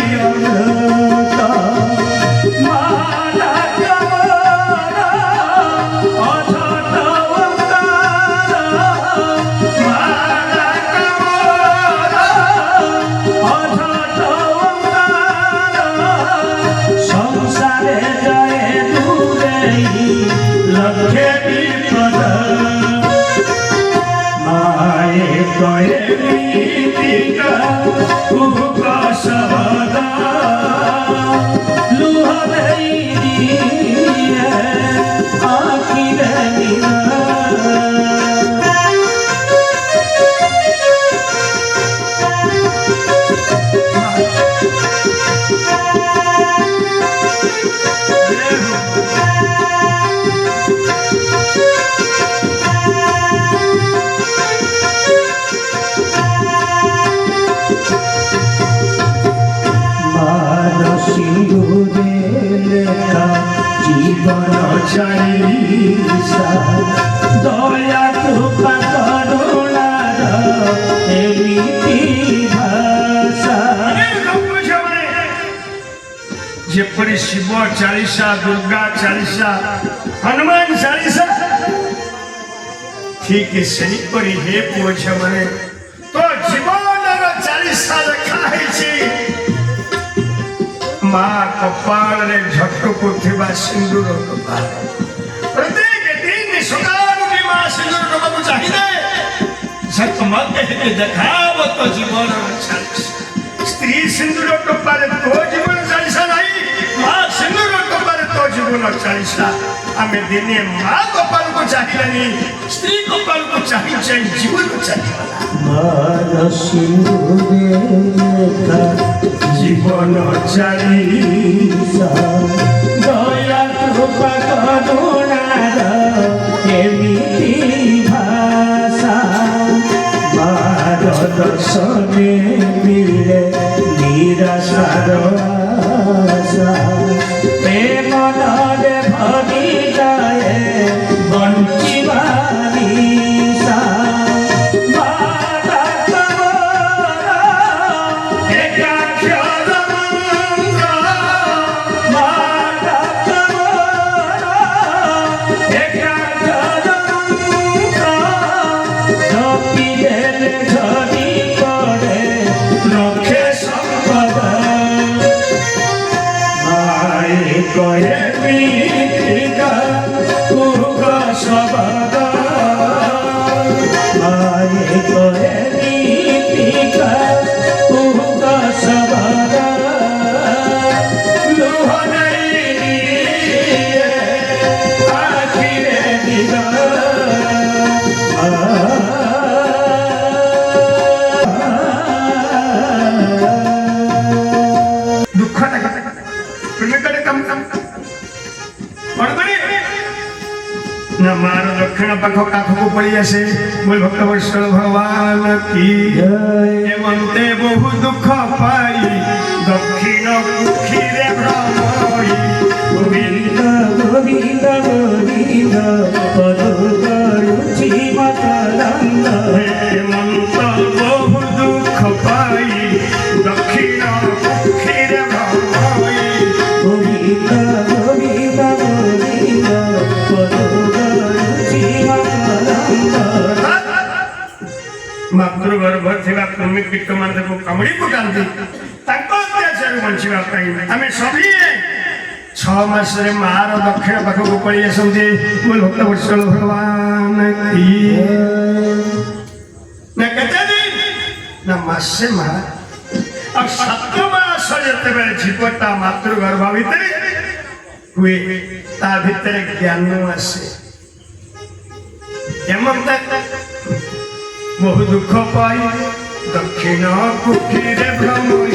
लखे विपद माए कहे नीतिका उग सबदा लुह देई दिए आखिरे निदा জীবন চাইসা দয়া কৃপা করুণার এমিতি ଯେପରି ଶିବ ଚାଳିଶା, ଦୁର୍ଗା ଚାଳିଶା, ହନୁମାନ ଚାଳିଶା, ଠିକ ସେହିପରି ହେ ପୁଅ ଝିଅମାନେ ତୋ ଜୀବନର ଚାଳିଶା ଲେଖା ହେଇଛି ମା କପାଳରେ ଝଟକୁଥିବା ସିନ୍ଦୁର ଟୋପା। ପ୍ରତ୍ୟେକ ଦିନ ସକାଳୁ କି ମା ସିନ୍ଦୁର ଟୋପାକୁ ଚାହିଁଲେ ସେ ତୁମକୁ ଦେଖାବ ତୋ ଜୀବନର ଚାଳିଶା। ସ୍ତ୍ରୀ ସିନ୍ଦୁର ଟୋପାରେ ତୋ ଜୀବନ ଚାଳିଶା ନାହିଁ, ମା ସିନ୍ଦୁର ଟୋପାରେ ତୋ ଜୀବନ ଚାଳିଶା। ଆମେ ଦିନେ ମା କପାଳକୁ ଚାହିଁଲେନି, ସ୍ତ୍ରୀ କପାଳକୁ ଚାହିଁ ଚାହିଁ ଜୀବନ ଚାଲିଗଲା। মার সিঁদুরে লেখা জীবন চালিসা দয়া কৃপা করুণার এমিতি ভাষা মার দর্শনে মিলে নিরাশার আশা প্রেম নরে ভরি যায় বঞ্চিবানিসা मार दक्षिण पाख काखको पड़ी आसे बोल भक्त वत्सल भगवान की एमंते बहु दुख पाई दक्षिण कुखीरे भ्रमई गोविंद गोविंद गोविंद पदुरुचि मकरंद एमंत बहु दुख पाई दक्षिण कुखीरे भ्रमई गोविंद गोविंद गोविंद पदुरुचि मकरंद मातृगर्भ थिबा कृमि कीट माने को कामड़ी पकांती ताको अत्याचार बंचिबा पई आमे सभी 6 मास रे मार दक्षिण पाख को पड़ी आसंती बोल भक्त वत्सल भगवान की ना कहते दिन ना मासे मा अब 7 मास जते बेले जीवता मातृगर्भ भितरे हुए ता भितरे ज्ञान आसे एमंत बहु दुख पाई दक्षिण कुखीरे भ्रमई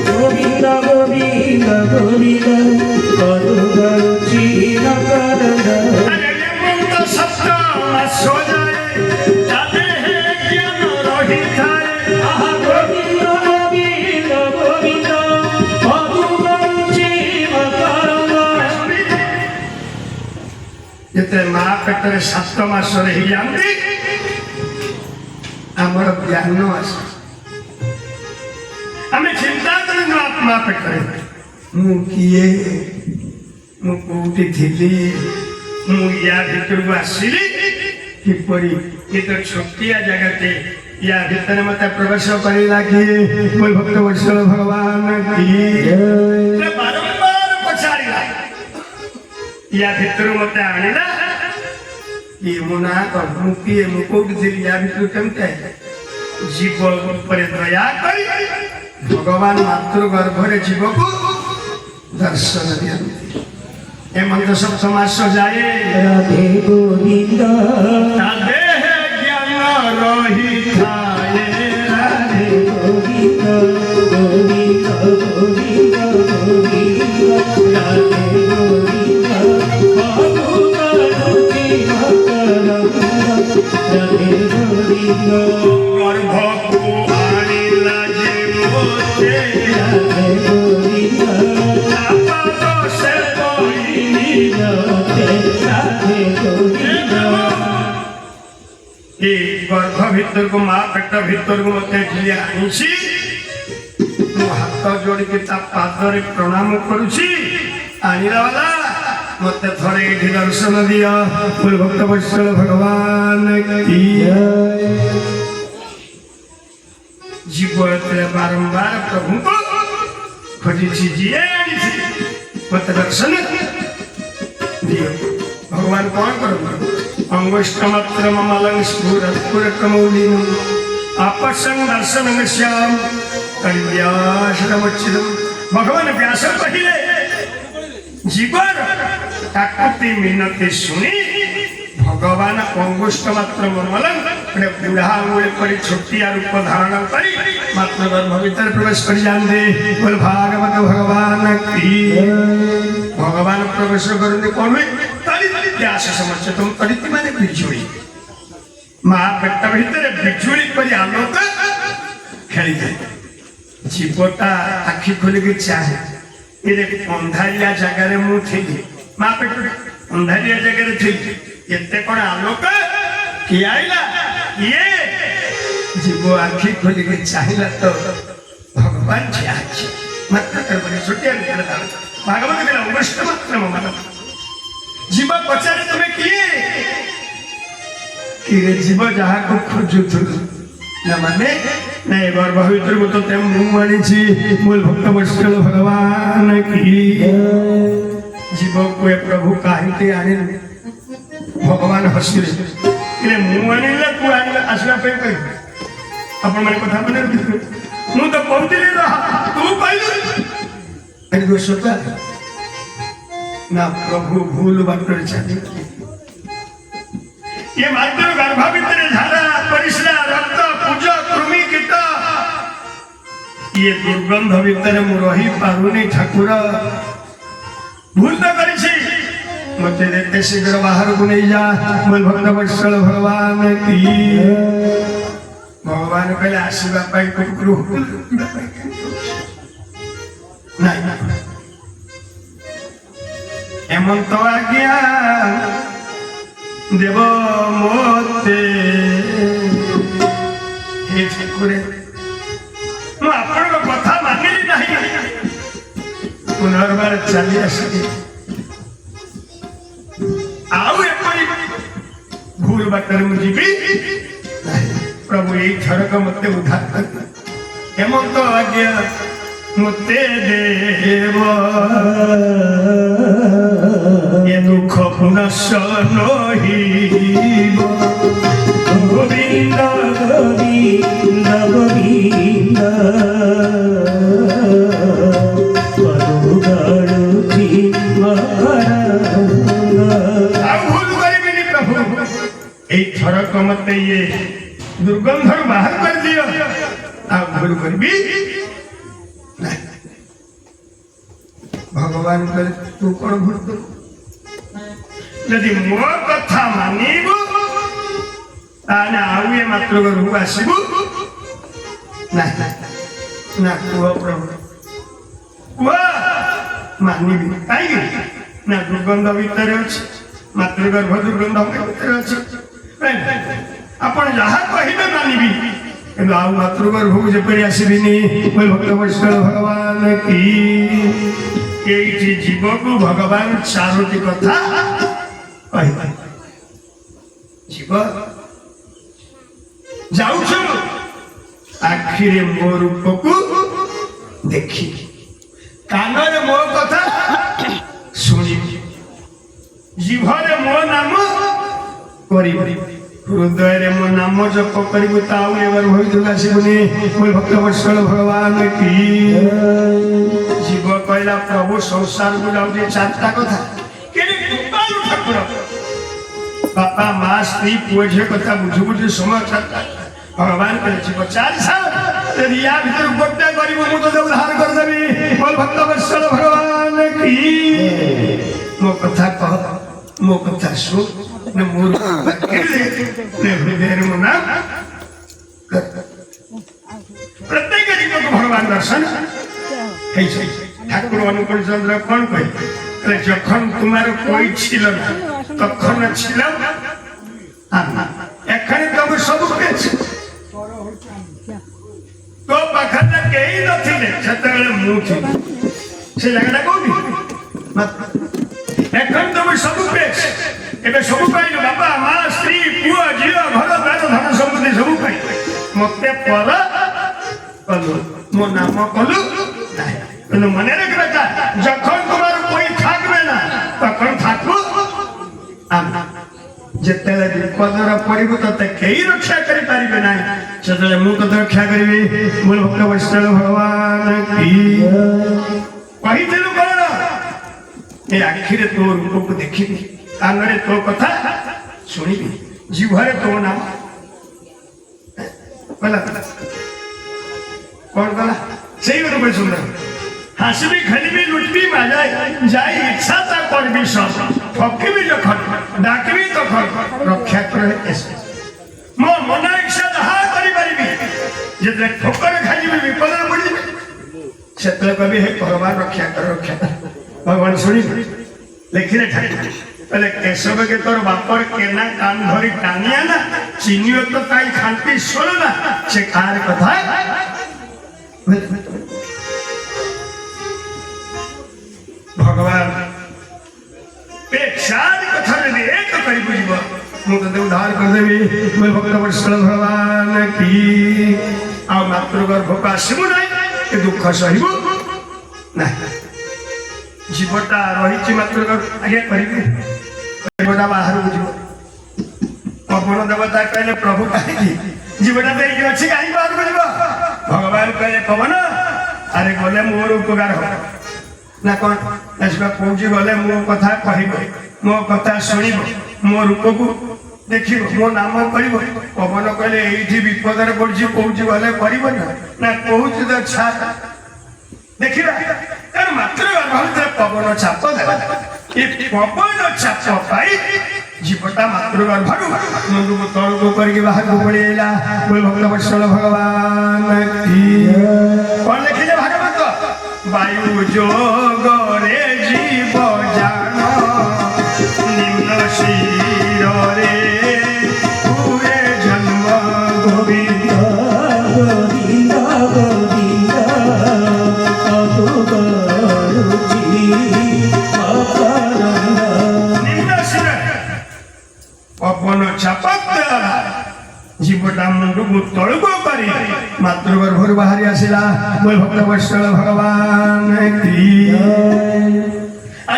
गोविंद गोविंद गोविंद पदुरुचि मकरंद एमंत सप्त मास जाए जाते है ज्ञान रही थाए गोविंद गोविंद गोविंद पदुरुचि मकरंद जते माँ पेटरे 7 मास रही जाती आमर ज्ञान आसे आमे चिंता करनु आत्मा पेटरे मु किए मु कोठी थिली मु या भितर आसिली किपरि ये तो छोटिया जगते या भीतर मत प्रवेश करिला कि कोई भक्त वत्सल भगवान की बारंबार पछाड़िला या भीतर मत आनिला ये मुना कर मुक्ति मुकुट दिल या भीतर केमते जीव पर दया करी भगवान मातृ गर्भ रे जीव को दर्शन दियंती एमंत सब समास जाए राधे गोविंद तादे ज्ञान रही थाए राधे गोविंद गोविंद गोविंद गोविंद राधे गोविंद पदुरुचि मकरंद राधे गोविंद गर्भ को आनिला जे मोते राधे गोविंद आपा से राधे गोविंद ये गर्भ भीतर को माँ पेट भीतर को मत आनी हाथ जोड़ के पादरे प्रणाम करुची ଆଣିଲା ବାଲା ମତେ ଥରେ ଏଠି ଦର୍ଶନ ଦିଅ ମୋର ଭକ୍ତ ବତ୍ସଳ ଭଗବାନ କି ଜୀବ ଯେତେବେଳେ ବାରମ୍ବାର ପ୍ରଭୁଙ୍କୁ ଖୋଜିଛି ଯିଏ ଆଣିଛି ମତେ ଦର୍ଶନ ଦିଅ ଭଗବାନ କଣ କରନ୍ତୁ ଅଙ୍ଗୁଷ୍ଟ ମାତ୍ର ମମଲଂ ସ୍ଫୁରତ୍ପୁରକମୌଲିଂ ଆପସଂ ଦର୍ଶନଂ ଶ୍ୟାମ କଳିବ୍ୟାସନମଚ୍ଛିଦଂ ଭଗବାନ ବ୍ୟାସ କହିଲେ ଜୀବନ କାକୁତି ମିନତି ଶୁଣି ଭଗବାନ ଅଙ୍ଗୁଷ୍ଟ ମାତ୍ର ମମଲଂ ଗୋଟେ ବୁଢା ଆଙ୍ଗୁଳି କରି ଛୋଟିଆ ରୂପ ଧାରଣ କରି ମାତ୍ର ଗର୍ଭ ଭିତରେ ପ୍ରବେଶ କରି ଯାଆନ୍ତି ବୋଲ ଭାଗବତ ଭଗବାନ କି ଭଗବାନ ପ୍ରବେଶ କରନ୍ତି କଣ ହୁଏ ବ୍ୟାସ ସମସ୍ୟା ତୁମ କରିତି ମାନେ ବିଜୁଳି ମା ପେଟ ଭିତରେ ବିଜୁଳି କରି ଆଲୋକ ଖେଳିଥାଏ ଜୀବଟା ଆଖି ଖୋଲିକି ଚାହେଁ ଏରେ ଅନ୍ଧାରିଆ ଜାଗାରେ ମୁଁ ଥିଲି ମା ପେଟରେ ଅନ୍ଧାରିଆ ଜାଗାରେ ଥିଲି ଏତେ କଣ ଆଲୋକ କିଏ ଆଇଲା କିଏ ଜୀବ ଆଖି ଖୋଲିକି ଚାହିଁଲା ତ ଭଗବାନ ଠିଆ ଅଛି ମାତ୍ର ଛୋଟିଆ ଭାଗବତ କହିଲା ଅଙ୍ଗୁଷ୍ଟ ମାତ୍ର ମମଲ ଜୀବ ପଚାରେ ତମେ କିଏ କିରେ ଜୀବ ଯାହାକୁ ଖୋଜୁଥିଲୁ ନା ମାନେ ନାଇଁ ଗର୍ଭ ଭିତରକୁ ତତେ ମୁଁ ଆଣିଛି ମୁଁ ଭକ୍ତ ବତ୍ସଳ ଭଗବାନ କି ଜୀବକୁ ଏ ପ୍ରଭୁ କାହିଁକି ଆଣିଲେ ଭଗବାନ ହସିଲେ କିରେ ମୁଁ ଆଣିଲେ ତୁ ଆଣିଲେ ଆସିବା ପାଇଁ କହିବି ଆପଣ ମାନେ କଥା ମାନେ ମୁଁ ତ କହୁଥିଲି ତୁ କହିଲୁ ସତ ନା ପ୍ରଭୁ ଭୁଲ ବାଟରେ ଚାଲି ये मात्र गर्भ भीतर झाड़ा परिश्रा रक्त पूज कृमि कीट ये दुर्गंध भीतर मु रही पारुनी ठाकुर भूल तो करिछि मते देते शीघ्र बाहर को नहीं जा बोल भक्त वत्सल भगवान की भगवान कहले आशीर्वाद पाई कुकुरु नहीं हेमंत आज्ञा देव मोते हे ठाकुरे मु आपण कथा मानिली नहीं पुनर्बार चली आसली आउ एपरी भूल बाटर मु जीवी प्रभु यही थरक मते उद्धार कर हेमंत आज्ञा मते देव ये दुख पुनश्च नहिब गोविंद गोविंद गोविंद पदुगाड़ुछि भूल करिबिनी प्रभु एई थरक मते ये दुर्गंध बाहर कर दियो आ भूल करबी भगवान कहले तू कौन भूल कर यदि मो कथा मानिबु ताने आउ ए मात्र घरକୁ ଆସିବୁ ନା ନା କୁହ ପ୍ରଭୁ କୁହ ମାନିବି କାହିଁକି ନା ଦୁର୍ଗନ୍ଧ ଭିତରେ ଅଛି ମାତ୍ର ଗର୍ଭ ଦୁର୍ଗନ୍ଧ ଭିତରେ ଅଛି ଆପଣ ଯାହା କହିବେ ମାନିବି କିନ୍ତୁ ଆଉ ମାତ୍ର ଗର୍ଭକୁ ଯେପରି ଆସିବିନି ଭକ୍ତ ବତ୍ସଳ ଭଗବାନ କି ଏଇଠି ଜୀବକୁ ଭଗବାନ ଚାରୋଟି କଥା କହିବେ ଜୀବ ଯାଉଛୁ ଆଖିରେ ମୋ ରୂପକୁ ଦେଖି କାନରେ ମୋ କଥା ଶୁଣିବି ଜିଭରେ ମୋ ନାମ କରିବି ହୃଦୟରେ ମୋ ନାମ ଜପ କରିବୁ ତା ଆଉ ଏବାର ଭବିଷ୍ୟତ ଆସିବୁନି ଭକ୍ତ ବତ୍ସଳ ଭଗବାନ କି जीव कहला प्रभु संसार को जाऊे चारटा कथा ठाकुर बापा माँ स्त्री पुओ झी कथा बुझु बुझु समय चारटा भगवान कहले जीव चार यदि या भीतर गोटे कर उद्धार करदेवी बोल भक्त वत्सल भगवान की मो कथा कह मो कथा सुन मोर हृदय मो नाम प्रत्येक जीव को भगवान दर्शन ठाकुर अनुकूल चंद्र कौन कहे जखन तुम्हार कोई छिल तखन छिल एखन तुम सब तो पाखरे कई नथिले सेतेबेले मु थी से जगह कोठी এখন তুমি ସବୁ পেয়েছ ଏବେ ସବୁ ପାଇଲ ବାପା ମା ସ୍ତ୍ରୀ ପୁଅ ଝିଅ ଘର ଦ୍ୱାର ଧନ ସମ୍ପତ୍ତି ସବୁ ପାଇ ମତେ ପର কলু মো নাম কলু নাই কিন্তু মনে রাখবে যখন তোমার কই থাকবে না তখন থাকবো আমি যেতেলে বিপদর পড়িব ততে কেই রক্ষা করি পারিবে না সেতেলে মু কত রক্ষা করিবি মূল ভক্ত বৈষ্ণব ভগবান কি কহিଥିଲୁ କଣ ଏ ଆଖିରେ ତୋ ରୂପକୁ ଦେଖିବି କାନରେ ତୋ କଥା ଶୁଣିବି ଜିହ୍ୱାରେ ତୋ ନାମ କଲା कौन कला सही बात बड़ी सुंदर हंसबी खलिबी लुटबी मजा जाई इच्छा ता करबी सब ठकबी जखन डाकबी तखन रक्षा करे ऐसे मो मन इच्छा जहा करि परिबी जे ठोकर खाइबी विपद पड़ी सेतले कभी हे भगवान रक्षा कर भगवान सुनी लेखिले ठाकुर पहले केशव के तोर बापर केना कान धरी टानिया ना चिनियो तो ताई खांती सोलो ना से कार कथा भगवान सारी कथा एक कर मुझे उद्धार करदेवी मैं भक्त वत्सल भगवान की आ मातृगर्भ को आसबू ना दुख सहबू ना जीवटा रही मातृगर्भ आगे करटा बाहर जीव पवन देवता कहले प्रभु कहीं जीवटा देखिए अच्छी कहीं बाहर को जीव भगवान कहले पवन अरे गले मोर उपकार हो ना कौन पहुंची गले मो कथा कह मो कथा शुण मो रूप को देख मो नाम कर पवन कहले ये विपदर पड़ी पहुंची गले कर ना कहूँ तो छा देखा मात्र पवन चाप पवन चाप पाई जीवटा मातृगर्भ मुंडू को तल को करके बाहर को पड़ेला भक्त वत्सल भगवान की कौन लिखिले भागवत वायु जोग रे जीव जान निम्न शिर रे पूरे जन्म गोविंद गोविंद गोविंद पवन चापक जीवटा मुंडू को तल को करी मातृगर्भ बाहर आसला भक्त वत्सल भगवान की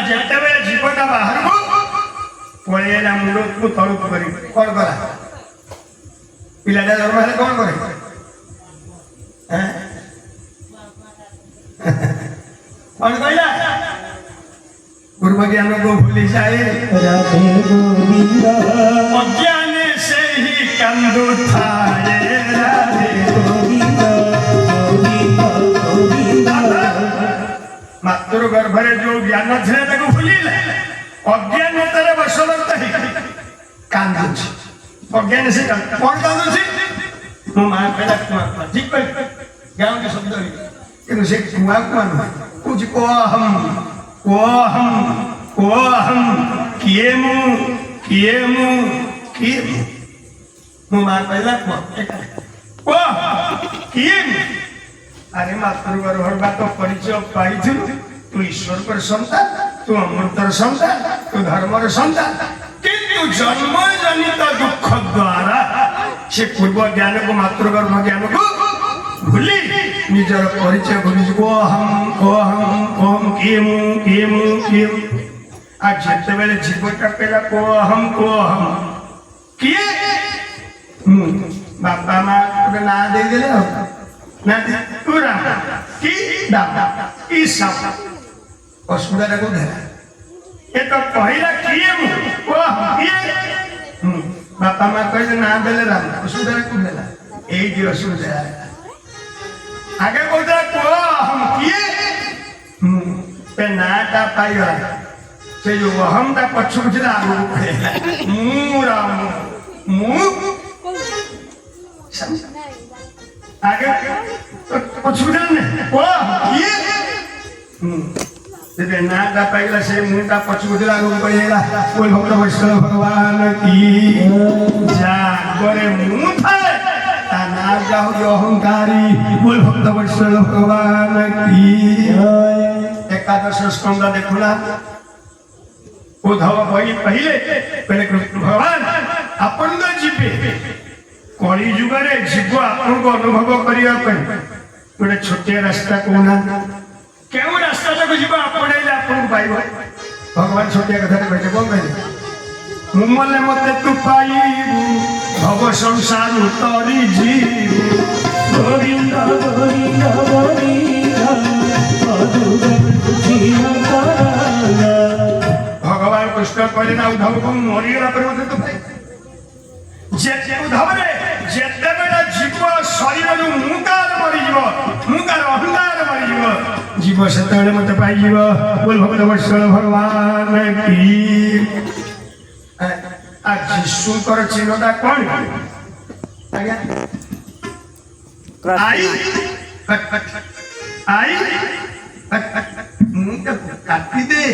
जिते बेले जीवटा बाहर को पड़ेगा मुंड को तल को करी कौन कला पिलाटा जन्म हेले कौन करे कौन कहला गुरु ज्ञान को भूली जाए राधे गोविंद अज्ञान से ही कंदु थाए राधे गोविंद गोविंद गोविंद मातृगर्भ जो ज्ञान थे भूल अज्ञानतार बसवर्त ही कांदुची अज्ञान से कौन कांदुची मो माँ कहला कुआ ठीक कह गाँव के शब्द कि से कुआ कुआ कुछ कोहम किए मु मो माँ कहला किए अरे मातृगर्भ बात परिचय पाई तू ईश्वर पर संतान तू अमृतर संतान तू धर्मर संतान किंतु जन्म जनित दुख द्वारा से पूर्व ज्ञान को मातृगर्भ ज्ञान को भूली निजर परिचय भूली कोहम किए मु आज जिते बेले जीवटा कहला कोहम किए बापा माँ ना दे देले ना तू राम की दादा की साप असुविधा को देला ये तो पहला किए मु किए बापा माँ कहले ना देले राम असुविधा को देला यही जो असुविधा आगे बोलता हम किए पे नाटा पाइला से जो हम ता पच्छु बुझला मु राम मु आगे पच्छु ने किए से नाटा पाइला से मु ता पच्छु बुझला को कहला कोई भक्त वत्सल भगवान की जा करे मु था अहंकारी बोल भक्त वत्सल भगवान की एक एकादश स्कंद देखुना उद्धव बही पहिले पहले भगवान आपण तो जीवे कली जुगरे जीव आपन को अनुभव करिया पे गोटे छोटे रास्ता कोना केउ रास्ता तक जीव आपणैले आपन पाइबो भगवान छोटे कथा कहते कोन कहले मुमले मते तू पाइबू भव संसार तरी जीव गोविंद गोविंद गोविंद मधुर जीवन भगवान कृष्ण कहले ना उद्धव को मरिगला पर मते तू पाइ जे उद्धव रे जेते बेला जीव शरीर नु मुकार मरि जीव मुकार अहंकार मरि जीव जीव सेतेले मते पाइ जीव बोल भगवान वत्सल भगवान की आज जिसुकर चिन्हटा कोन आज्ञा आई आई मुझे काटी दे